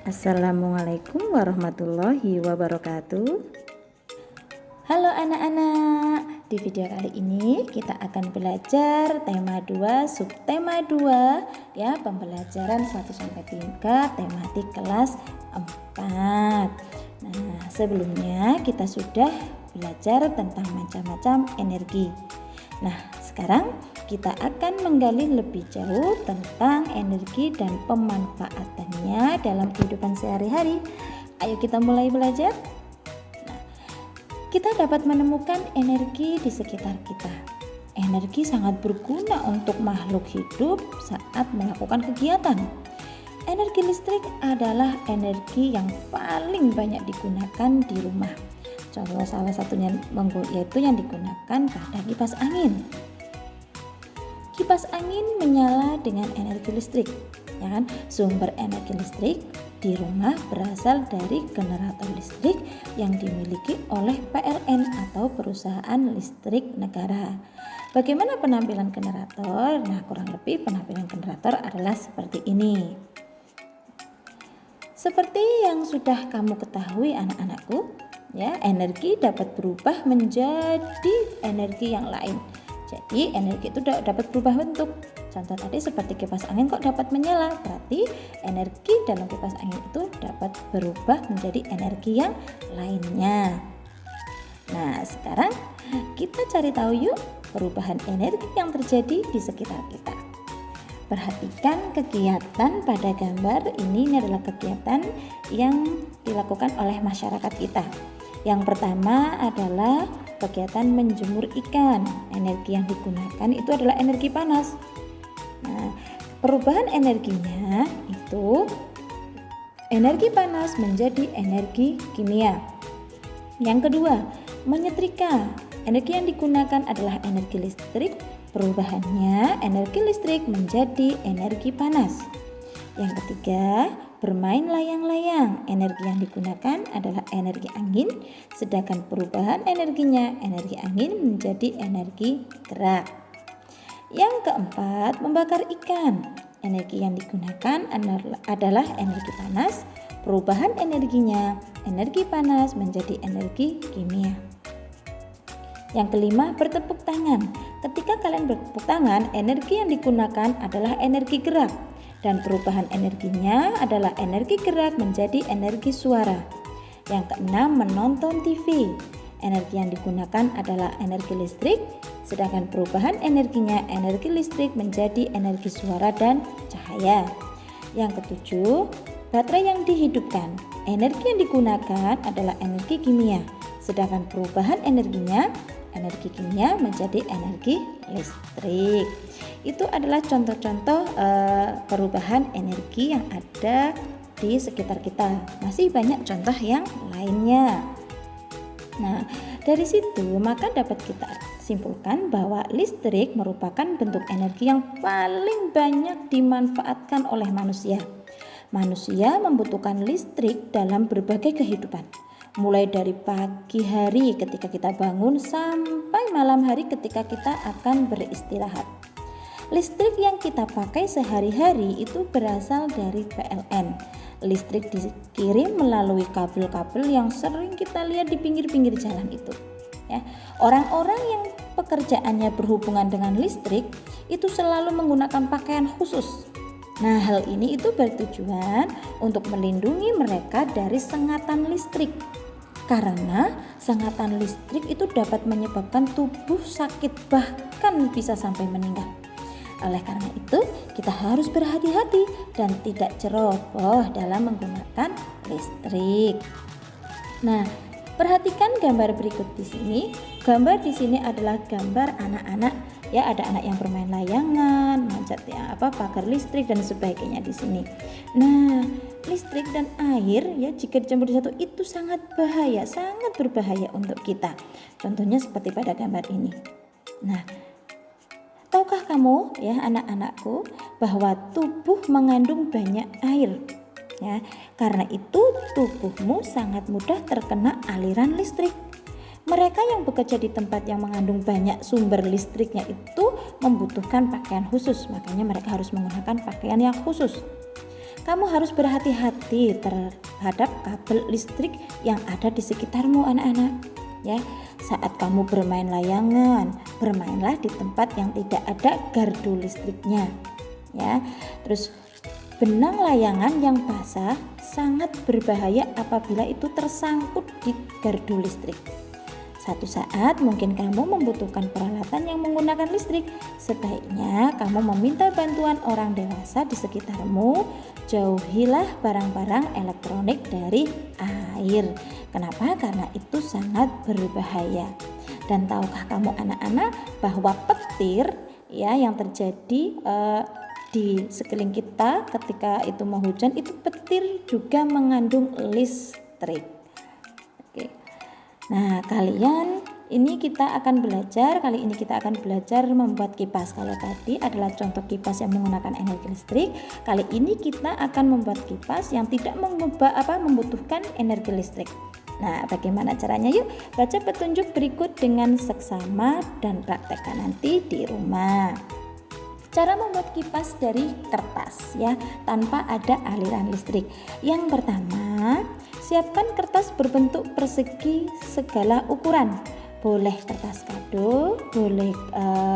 Assalamualaikum warahmatullahi wabarakatuh. Halo anak-anak, di video kali ini kita akan belajar tema 2, subtema 2 ya, pembelajaran 1-3 tematik kelas 4. Nah, sebelumnya kita sudah belajar tentang macam-macam energi. Nah, sekarang kita akan menggali lebih jauh tentang energi dan pemanfaatannya dalam kehidupan sehari-hari. Ayo kita mulai belajar. Nah, kita dapat menemukan energi di sekitar kita. Energi sangat berguna untuk makhluk hidup saat melakukan kegiatan. Energi listrik adalah energi yang paling banyak digunakan di rumah. Contoh salah satunya yaitu yang digunakan pada kipas angin. Kipas angin menyala dengan energi listrik, ya kan? Sumber energi listrik di rumah berasal dari generator listrik yang dimiliki oleh PLN atau perusahaan listrik negara. Bagaimana penampilan generator? Nah, kurang lebih penampilan generator adalah seperti ini. Seperti yang sudah kamu ketahui anak-anakku, ya, energi dapat berubah menjadi energi yang lain. Jadi energi itu dapat berubah bentuk. Contoh tadi seperti kipas angin kok dapat menyala, berarti energi dalam kipas angin itu dapat berubah menjadi energi yang lainnya. Nah, sekarang kita cari tahu yuk perubahan energi yang terjadi di sekitar kita. Perhatikan kegiatan pada gambar ini adalah kegiatan yang dilakukan oleh masyarakat kita. Yang pertama adalah kegiatan menjemur ikan. Energi yang digunakan itu adalah energi panas. Nah, perubahan energinya itu energi panas menjadi energi kimia. Yang kedua, menyetrika. Energi yang digunakan adalah energi listrik. Perubahannya energi listrik menjadi energi panas. Yang ketiga, bermain layang-layang. Energi yang digunakan adalah energi angin, sedangkan perubahan energinya energi angin menjadi energi gerak. Yang keempat, membakar ikan. Energi yang digunakan adalah energi panas. Perubahan energinya energi panas menjadi energi kimia. Yang kelima, bertepuk tangan. Ketika kalian bertepuk tangan, energi yang digunakan adalah energi gerak. Dan perubahan energinya adalah energi gerak menjadi energi suara. Yang keenam, menonton TV. Energi yang digunakan adalah energi listrik, sedangkan perubahan energinya energi listrik menjadi energi suara dan cahaya. Yang ketujuh, baterai yang dihidupkan. Energi yang digunakan adalah energi kimia, sedangkan perubahan energinya energi kimia menjadi energi listrik. Itu adalah contoh-contoh perubahan energi yang ada di sekitar kita. Masih banyak contoh yang lainnya. Nah, dari situ maka dapat kita simpulkan bahwa listrik merupakan bentuk energi yang paling banyak dimanfaatkan oleh manusia. Manusia membutuhkan listrik dalam berbagai kehidupan. Mulai dari pagi hari ketika kita bangun sampai malam hari ketika kita akan beristirahat. Listrik yang kita pakai sehari-hari itu berasal dari PLN. Listrik dikirim melalui kabel-kabel yang sering kita lihat di pinggir-pinggir jalan itu. Ya, orang-orang yang pekerjaannya berhubungan dengan listrik itu selalu menggunakan pakaian khusus. Nah, hal ini itu bertujuan untuk melindungi mereka dari sengatan listrik. Karena sengatan listrik itu dapat menyebabkan tubuh sakit, bahkan bisa sampai meninggal. Oleh karena itu, kita harus berhati-hati dan tidak ceroboh dalam menggunakan listrik. Nah, perhatikan gambar berikut di sini. Gambar di sini adalah gambar anak-anak, ya, ada anak yang bermain layangan, manjat pagar listrik dan sebagainya di sini. Nah, listrik dan air ya jika dicampur di satu itu sangat bahaya, sangat berbahaya untuk kita. Contohnya seperti pada gambar ini. Nah, tahukah kamu ya anak-anakku bahwa tubuh mengandung banyak air? Ya, karena itu tubuhmu sangat mudah terkena aliran listrik. Mereka yang bekerja di tempat yang mengandung banyak sumber listriknya itu membutuhkan pakaian khusus, makanya mereka harus menggunakan pakaian yang khusus. kamu harus berhati-hati terhadap kabel listrik yang ada di sekitarmu anak-anak. Ya, saat kamu bermain layangan, bermainlah di tempat yang tidak ada gardu listriknya. Ya, terus benang layangan yang basah sangat berbahaya apabila itu tersangkut di gardu listrik. Satu saat mungkin kamu membutuhkan peralatan yang menggunakan listrik. Sebaiknya kamu meminta bantuan orang dewasa di sekitarmu. Jauhilah barang-barang elektronik dari air. Kenapa? Karena itu sangat berbahaya. Dan tahukah kamu anak-anak bahwa petir ya yang terjadi di sekeliling kita ketika itu mau hujan, itu petir juga mengandung listrik. Oke. Nah, kali ini kita akan belajar membuat kipas. Kalau tadi adalah contoh kipas yang menggunakan energi listrik, kali ini kita akan membuat kipas yang tidak membutuhkan energi listrik. Nah, bagaimana caranya? Yuk, baca petunjuk berikut dengan seksama dan praktekkan nanti di rumah. Cara membuat kipas dari kertas ya, tanpa ada aliran listrik. Yang pertama, siapkan kertas berbentuk persegi segala ukuran. Boleh kertas kado, boleh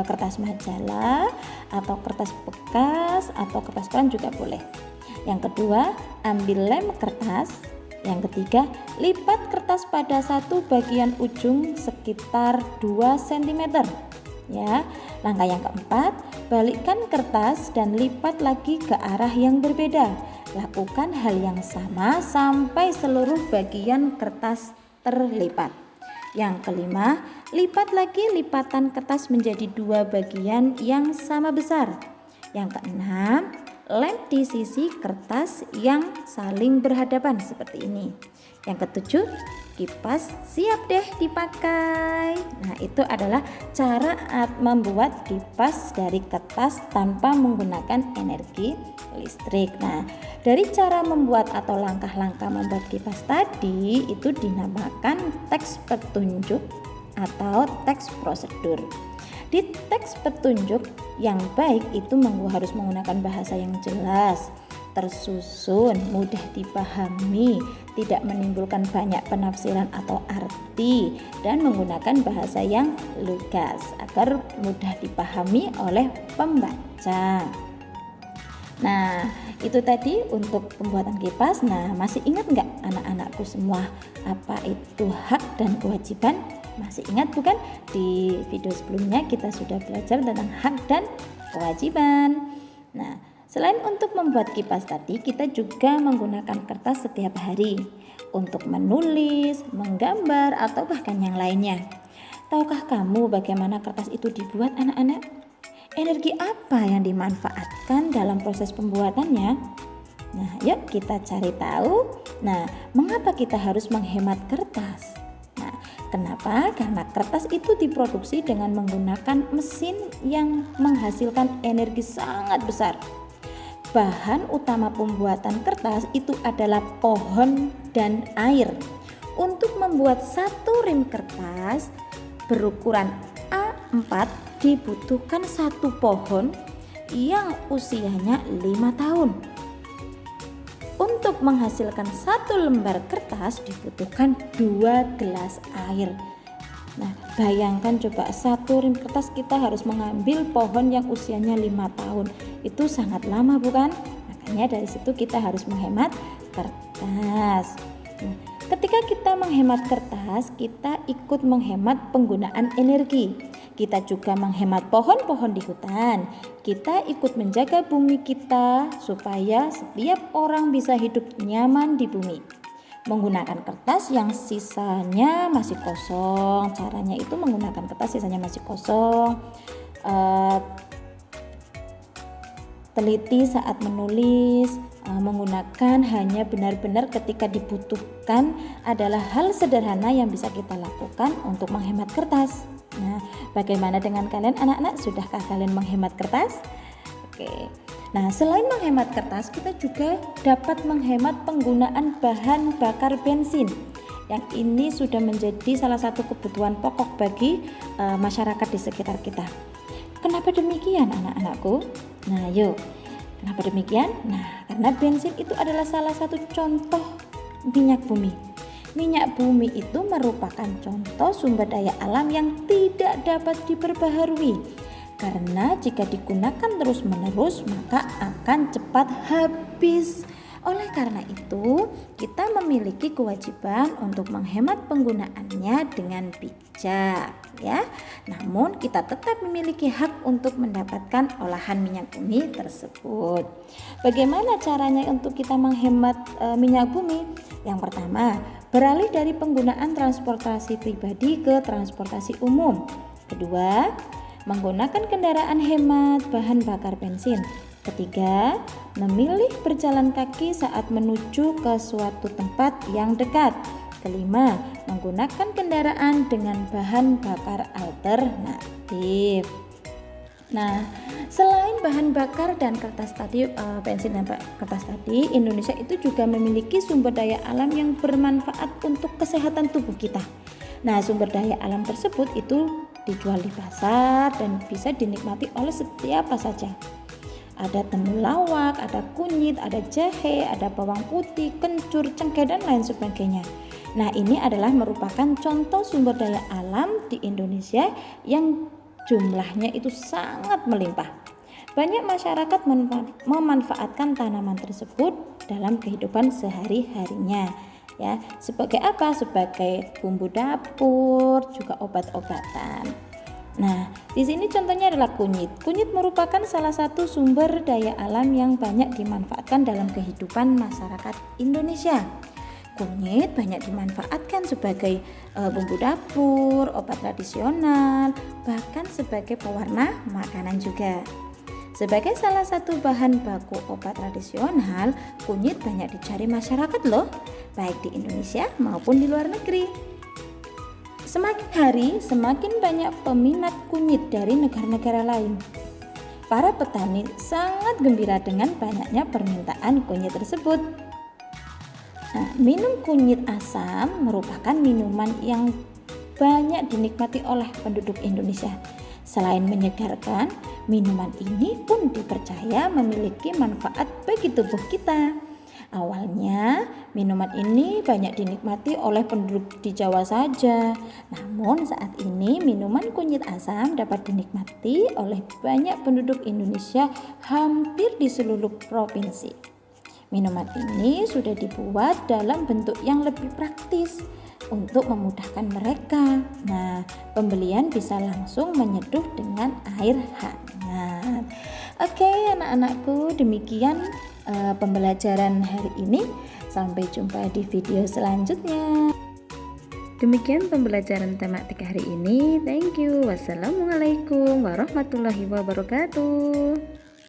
kertas majalah, atau kertas bekas, atau kertas koran juga boleh. Yang kedua, ambil lem kertas. Yang ketiga, lipat kertas pada satu bagian ujung sekitar 2 cm. Ya, langkah yang keempat, balikkan kertas dan lipat lagi ke arah yang berbeda. Lakukan hal yang sama sampai seluruh bagian kertas terlipat. Yang kelima, lipat lagi lipatan kertas menjadi 2 bagian yang sama besar. Yang keenam, lem di sisi kertas yang saling berhadapan seperti ini. Yang ketujuh, kipas siap deh dipakai. Nah, itu adalah cara membuat kipas dari kertas tanpa menggunakan energi listrik. Nah, dari cara membuat atau langkah-langkah membuat kipas tadi itu dinamakan teks petunjuk atau teks prosedur. Di teks petunjuk yang baik itu harus menggunakan bahasa yang jelas, tersusun, mudah dipahami, tidak menimbulkan banyak penafsiran atau arti, dan menggunakan bahasa yang lugas agar mudah dipahami oleh pembaca. Nah, itu tadi untuk pembuatan kipas. Nah, masih ingat nggak anak-anakku semua apa itu hak dan kewajiban? Masih ingat bukan? Di video sebelumnya kita sudah belajar tentang hak dan kewajiban. Nah, selain untuk membuat kipas tadi, kita juga menggunakan kertas setiap hari untuk menulis, menggambar, atau bahkan yang lainnya. Tahukah kamu bagaimana kertas itu dibuat, anak-anak? Energi apa yang dimanfaatkan dalam proses pembuatannya? Nah, yuk kita cari tahu. Nah, mengapa kita harus menghemat kertas? Nah, kenapa? Karena kertas itu diproduksi dengan menggunakan mesin yang menghasilkan energi sangat besar. Bahan utama pembuatan kertas itu adalah pohon dan air. Untuk membuat satu rim kertas berukuran A4 dibutuhkan satu pohon yang usianya 5 tahun. Untuk menghasilkan satu lembar kertas dibutuhkan 2 gelas air. Nah, bayangkan coba satu rim kertas kita harus mengambil pohon yang usianya 5 tahun. Itu sangat lama bukan? Makanya dari situ kita harus menghemat kertas. Nah, ketika kita menghemat kertas, kita ikut menghemat penggunaan energi. Kita juga menghemat pohon-pohon di hutan. Kita ikut menjaga bumi kita supaya setiap orang bisa hidup nyaman di bumi. Menggunakan kertas yang sisanya masih kosong. Caranya itu menggunakan kertas sisanya masih kosong. Teliti saat menulis. Menggunakan hanya benar-benar ketika dibutuhkan adalah hal sederhana yang bisa kita lakukan untuk menghemat kertas. Nah, bagaimana dengan kalian anak-anak? Sudahkah kalian menghemat kertas? Oke. Nah, selain menghemat kertas, kita juga dapat menghemat penggunaan bahan bakar bensin. Yang ini sudah menjadi salah satu kebutuhan pokok bagi masyarakat di sekitar kita. Kenapa demikian anak-anakku? Nah, yuk. Kenapa demikian? Nah, karena bensin itu adalah salah satu contoh minyak bumi. Minyak bumi itu merupakan contoh sumber daya alam yang tidak dapat diperbaharui. Karena jika digunakan terus-menerus maka akan cepat habis. Oleh karena itu, kita memiliki kewajiban untuk menghemat penggunaannya dengan bijak, ya. Namun, kita tetap memiliki hak untuk mendapatkan olahan minyak bumi tersebut. Bagaimana caranya untuk kita menghemat minyak bumi? Yang pertama, beralih dari penggunaan transportasi pribadi ke transportasi umum. Kedua, menggunakan kendaraan hemat bahan bakar bensin. Ketiga, memilih berjalan kaki saat menuju ke suatu tempat yang dekat. Kelima, menggunakan kendaraan dengan bahan bakar alternatif. Nah, selain bahan bakar dan kertas tadi, bensin dan kertas tadi, Indonesia itu juga memiliki sumber daya alam yang bermanfaat untuk kesehatan tubuh kita. Nah, sumber daya alam tersebut itu dijual di pasar dan bisa dinikmati oleh siapa saja. Ada temulawak, ada kunyit, ada jahe, ada bawang putih, kencur, cengkeh, dan lain sebagainya. Nah, ini adalah merupakan contoh sumber daya alam di Indonesia yang jumlahnya itu sangat melimpah. Banyak masyarakat memanfaatkan tanaman tersebut dalam kehidupan sehari-harinya. Ya, sebagai apa? Sebagai bumbu dapur, juga obat-obatan. Nah, di sini contohnya adalah kunyit. Kunyit merupakan salah satu sumber daya alam yang banyak dimanfaatkan dalam kehidupan masyarakat Indonesia. Kunyit banyak dimanfaatkan sebagai bumbu dapur, obat tradisional, bahkan sebagai pewarna makanan juga. Sebagai salah satu bahan baku obat tradisional, kunyit banyak dicari masyarakat loh, baik di Indonesia maupun di luar negeri. Semakin hari, semakin banyak peminat kunyit dari negara-negara lain. Para petani sangat gembira dengan banyaknya permintaan kunyit tersebut. Nah, minum kunyit asam merupakan minuman yang banyak dinikmati oleh penduduk Indonesia. Selain menyegarkan, minuman ini pun dipercaya memiliki manfaat bagi tubuh kita. Awalnya, minuman ini banyak dinikmati oleh penduduk di Jawa saja. Namun saat ini minuman kunyit asam dapat dinikmati oleh banyak penduduk Indonesia hampir di seluruh provinsi. Minuman ini sudah dibuat dalam bentuk yang lebih praktis untuk memudahkan mereka. Nah, pembelian bisa langsung menyeduh dengan air hangat. Oke, anak-anakku, demikian pembelajaran hari ini. Sampai jumpa di video selanjutnya. Demikian pembelajaran tematik hari ini. Thank you. Wassalamualaikum warahmatullahi wabarakatuh.